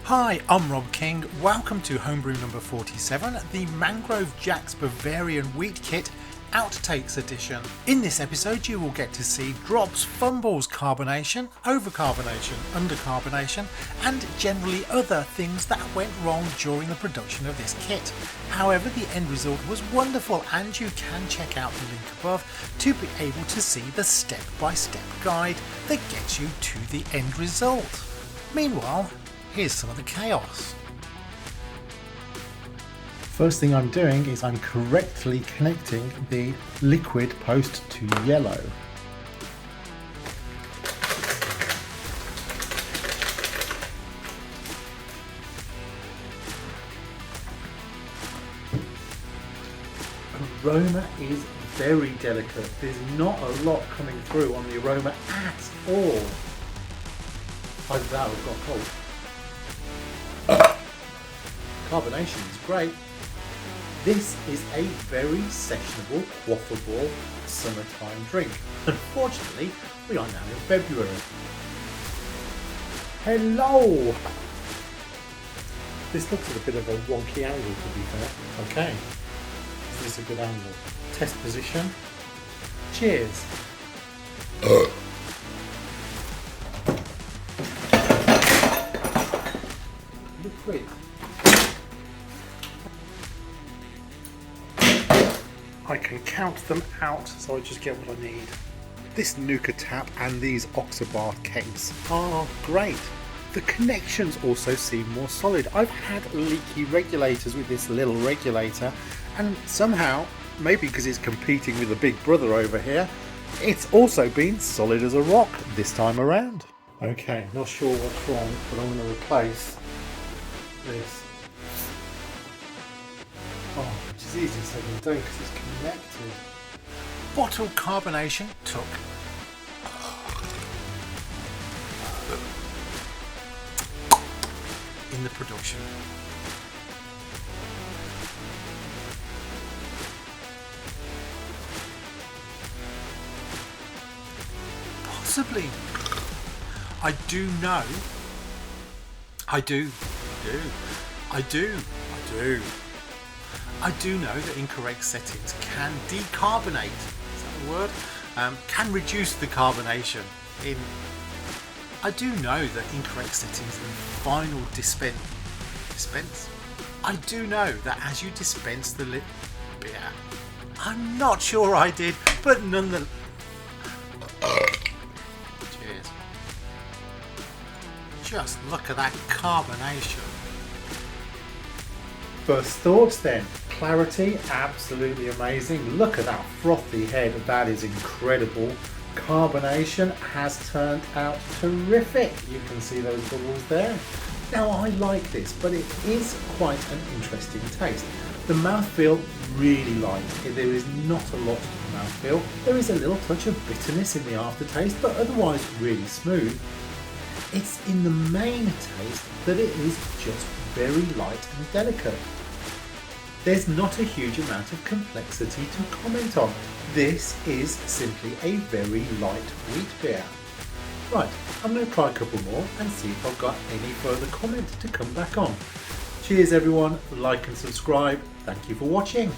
Hi, I'm Rob King. Welcome to Homebrew number 47, the Mangrove Jack's Bavarian Wheat Kit Outtakes edition. In this episode you will get to see drops, fumbles, carbonation, over-carbonation, under-carbonation and generally other things that went wrong during the production of this kit. However, the end result was wonderful and you can check out the link above to be able to see the step-by-step guide that gets you to the end result. Meanwhile, here's some of the chaos. First thing I'm doing is I'm correctly connecting the liquid post to yellow. Aroma is very delicate. There's not a lot coming through on the aroma at all. Either that or I've got cold. Carbonation is great. This is a very sessionable, quaffable summertime drink. Unfortunately, we are now in February. Hello! This looks at a bit of a wonky angle, to be fair. Okay, is this a good angle? Test position. Cheers. Liquid. I can count them out, so I just get what I need. This Nuka tap and these Oxabar kegs are great. The connections also seem more solid. I've had leaky regulators with this little regulator, and somehow, maybe because it's competing with the big brother over here, it's also been solid as a rock this time around. Okay, not sure what's wrong, but I'm going to replace this. Oh, which is easier said than done because it's connected. Bottle carbonation took in the production. Possibly. I do know. I do know that incorrect settings can decarbonate, is that a word? Can reduce the carbonation. I do know that incorrect settings in final dispense. I do know that as you dispense the beer, I'm not sure I did, but nonetheless. Cheers. Just look at that carbonation. First thoughts then. Clarity, absolutely amazing. Look at that frothy head, that is incredible. Carbonation has turned out terrific. You can see those bubbles there. Now I like this, but it is quite an interesting taste. The mouthfeel really light. There is not a lot to the mouthfeel. There is a little touch of bitterness in the aftertaste, but otherwise really smooth. It's in the main taste that it is just very light and delicate. There's not a huge amount of complexity to comment on. This is simply a very light wheat beer. Right, I'm going to try a couple more and see if I've got any further comment to come back on. Cheers everyone, like and subscribe. Thank you for watching.